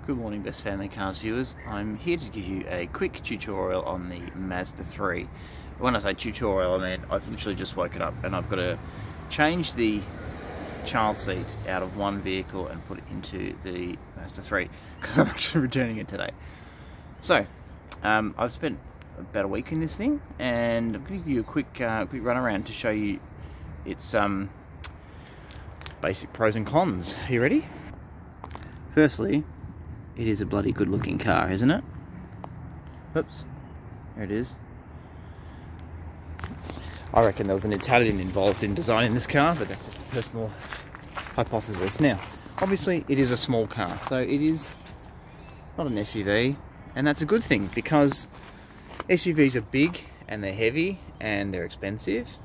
Good morning, Best Family Cars viewers. I'm here to give you a quick tutorial on the Mazda 3. When I say tutorial, I mean I've literally just woken up and I've got to change the child seat out of one vehicle and put it into the Mazda 3 because I'm actually returning it today. So I've spent about a week in this thing, and I'm going to give you a quick run around to show you its basic pros and cons. Are you ready? Firstly, it is a bloody good looking car, isn't it? Oops, there it is. I reckon there was an Italian involved in designing this car, but that's just a personal hypothesis. Now, obviously it is a small car, so it is not an SUV, and that's a good thing because SUVs are big and they're heavy and they're expensive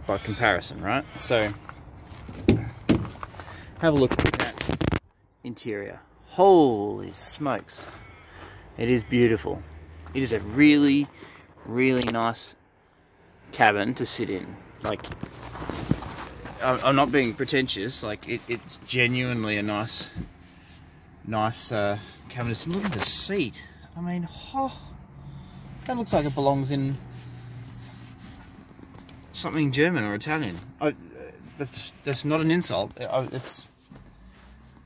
by comparison, right? So have a look at that interior. Holy smokes, it is beautiful. It is a really, really nice cabin to sit in. Like, I'm not being pretentious, like it's genuinely a nice cabin to sit in. Look at the seat. I mean, that looks like it belongs in something German or Italian. That's not an insult.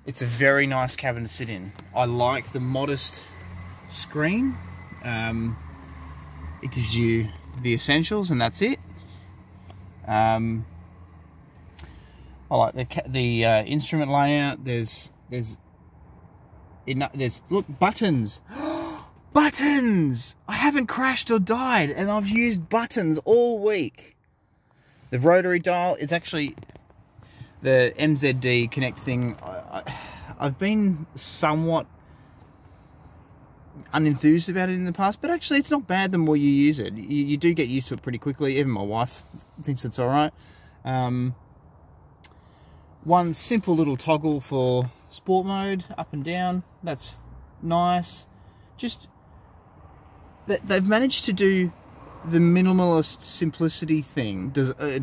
It's a very nice cabin to sit in. I like the modest screen. It gives you the essentials and that's it. I like the instrument layout. There's look, buttons. Buttons! I haven't crashed or died, and I've used buttons all week. The rotary dial is actually the MZD Connect thing. I've been somewhat unenthused about it in the past, but actually it's not bad the more you use it. You do get used to it pretty quickly. Even my wife thinks it's alright. One simple little toggle for sport mode, up and down. That's nice. Just they've managed to do the minimalist simplicity thing,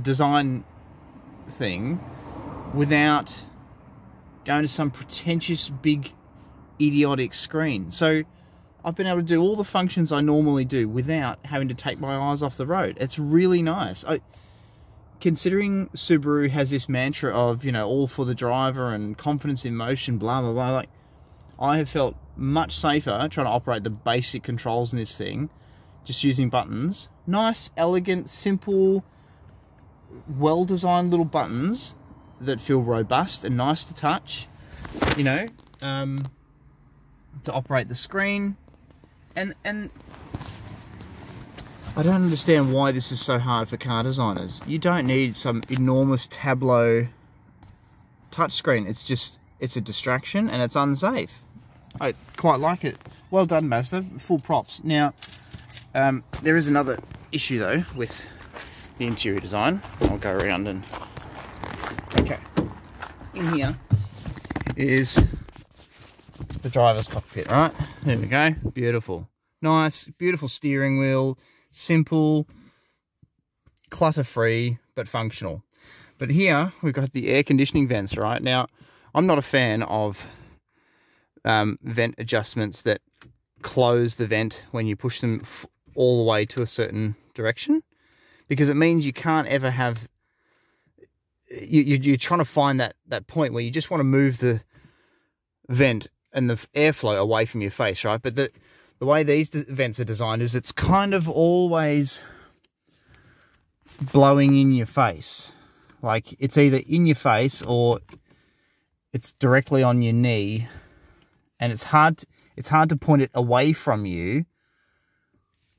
design thing, without going to some pretentious big idiotic screen. So I've been able to do all the functions I normally do without having to take my eyes off the road. It's really nice. Considering Subaru has this mantra of, you know, all for the driver and confidence in motion, blah blah blah, like, I have felt much safer trying to operate the basic controls in this thing, just using buttons. Nice, elegant, simple, well-designed little buttons that feel robust and nice to touch, you know, to operate the screen. And I don't understand why this is so hard for car designers. You don't need some enormous tableau touchscreen. It's a distraction and it's unsafe. I quite like it. Well done, Mazda. Full props. Now, there is another issue though with the interior design. I'll go around and... Okay. In here is the driver's cockpit, right? There we go. Beautiful. Nice, beautiful steering wheel. Simple, clutter-free, but functional. But here, we've got the air conditioning vents, right? Now, I'm not a fan of vent adjustments that close the vent when you push them all the way to a certain direction, because it means you can't ever have... You're trying to find that point where you just want to move the vent and the airflow away from your face, right? But the way these vents are designed is it's kind of always blowing in your face. Like, it's either in your face or it's directly on your knee, and it's hard to point it away from you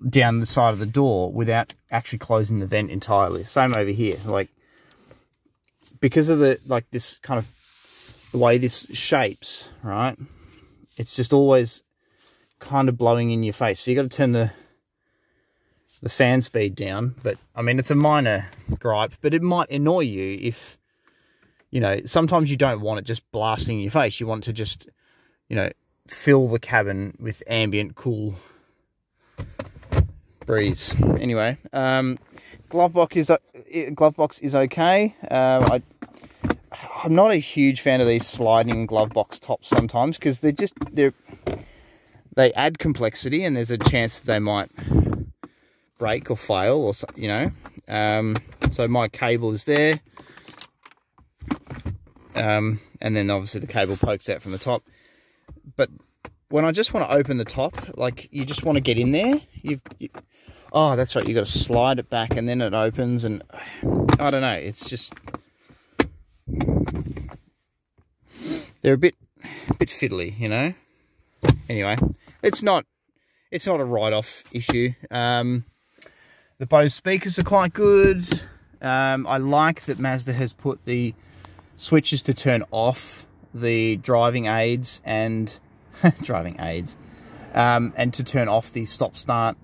down the side of the door without actually closing the vent entirely. Same over here. Like, because of this kind of the way this shapes, right? It's just always kind of blowing in your face. So you got to turn the fan speed down. But I mean, it's a minor gripe, but it might annoy you if, you know, sometimes you don't want it just blasting in your face. You want to just, you know, fill the cabin with ambient cool breeze. Anyway, glove box is okay. I'm not a huge fan of these sliding glove box tops sometimes, because they add complexity, and there's a chance they might break or fail, or you know. So my cable is there, and then obviously the cable pokes out from the top. But when I just want to open the top, like you just want to get in there, oh, that's right, you got to slide it back and then it opens, and I don't know, it's just, they're a bit fiddly, you know. Anyway, it's not a write-off issue. The Bose speakers are quite good. I like that Mazda has put the switches to turn off the driving aids and and to turn off the stop-start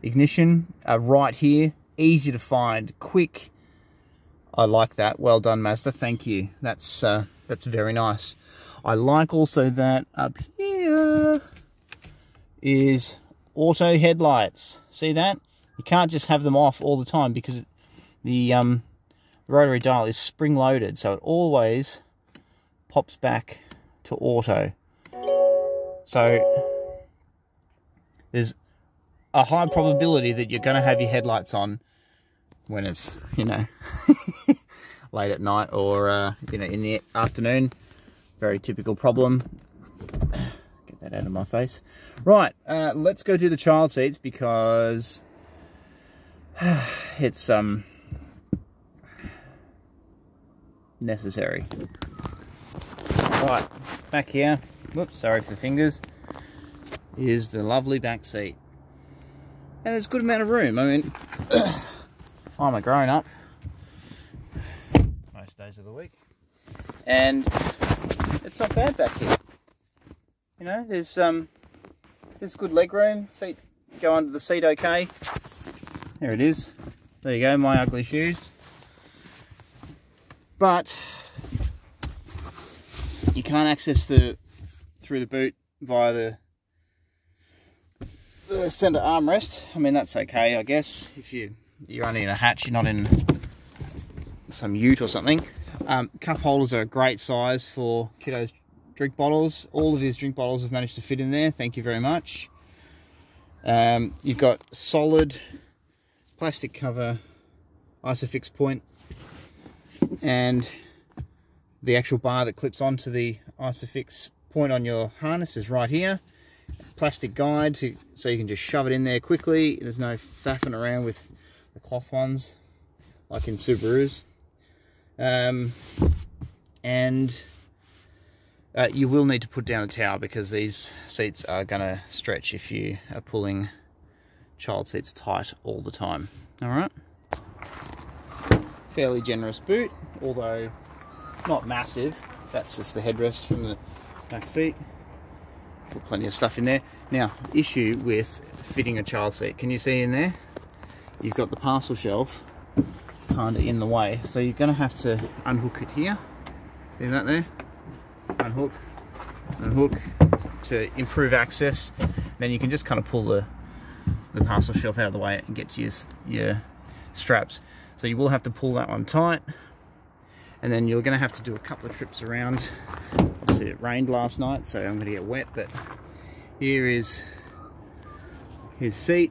ignition right here. Easy to find, quick. I like that. Well done, Mazda. Thank you. That's very nice. I like also that up here is auto headlights. See that? You can't just have them off all the time, because the rotary dial is spring-loaded, so it always pops back to auto. So there's a high probability that you're going to have your headlights on when it's, you know, late at night or, you know, in the afternoon. Very typical problem. Get that out of my face. Right, let's go do the child seats, because it's necessary. Right, back here, whoops, sorry for the fingers, is the lovely back seat. And there's a good amount of room. I mean, I'm a grown-up most days of the week, and it's not bad back here. You know, there's good leg room. Feet go under the seat okay. There it is. There you go, my ugly shoes. But you can't access through the boot via the center armrest. I mean, that's okay, I guess. If you're only in a hatch, you're not in some ute or something. Cup holders are a great size for kiddos' drink bottles. All of his drink bottles have managed to fit in there. Thank you very much. You've got solid plastic cover, isofix point, and the actual bar that clips onto the isofix point on your harness is right here. Plastic guide so you can just shove it in there quickly. There's no faffing around with the cloth ones like in Subarus. You will need to put down a towel, because these seats are going to stretch if you are pulling child seats tight all the time. Alright. Fairly generous boot, although not massive. That's just the headrest from the back seat. Put plenty of stuff in there. Now, issue with fitting a child seat. Can you see in there? You've got the parcel shelf kind of in the way, so you're going to have to unhook it here. See that there? Unhook, unhook to improve access. Then you can just kind of pull the parcel shelf out of the way and get to your straps. So you will have to pull that one tight, and then you're going to have to do a couple of trips around. Obviously it rained last night, so I'm going to get wet, but here is his seat.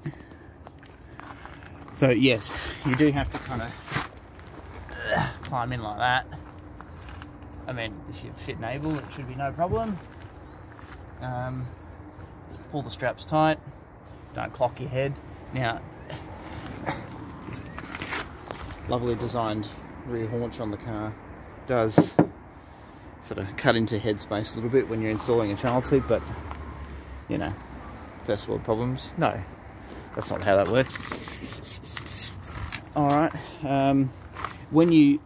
So yes, you do have to kind of climb in like that. I mean, if you're fit and able, it should be no problem. Pull the straps tight, don't clock your head. Now, lovely designed rear haunch on the car does sort of cut into headspace a little bit when you're installing a child seat, but you know, first world problems. No, that's not how that works. Alright, when you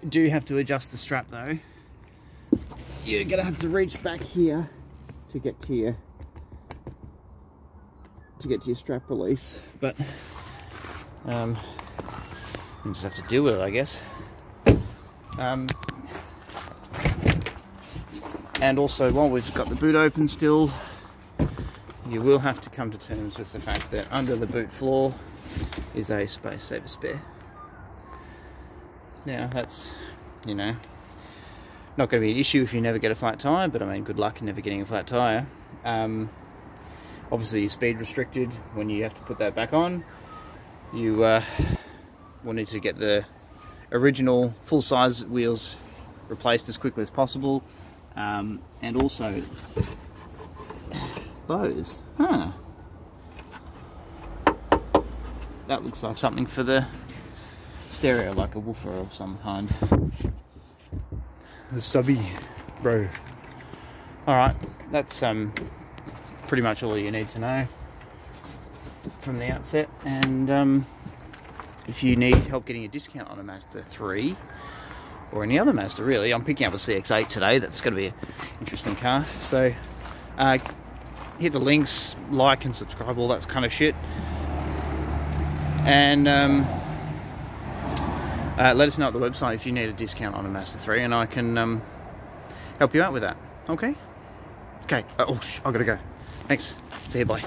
do have to adjust the strap though, you're gonna have to reach back here to get to your strap release, but you just have to deal with it, I guess. And also, while we've got the boot open still, you will have to come to terms with the fact that under the boot floor is a space saver spare. Now that's, you know, Not going to be an issue if you never get a flat tyre, but I mean, good luck in never getting a flat tyre. Obviously, you're speed restricted when you have to put that back on. You will need to get the original full-size wheels replaced as quickly as possible, and also Bose. Huh. That looks like something for the stereo, like a woofer of some kind. The subby, bro. Alright, that's pretty much all you need to know from the outset. And if you need help getting a discount on a Mazda 3 or any other Mazda, really, I'm picking up a CX-8 today. That's going to be an interesting car. So hit the links, like and subscribe, all that kind of shit. And let us know at the website if you need a discount on a Mazda 3, and I can help you out with that. Okay? Okay. Oh, I gotta go. Thanks. See you. Bye.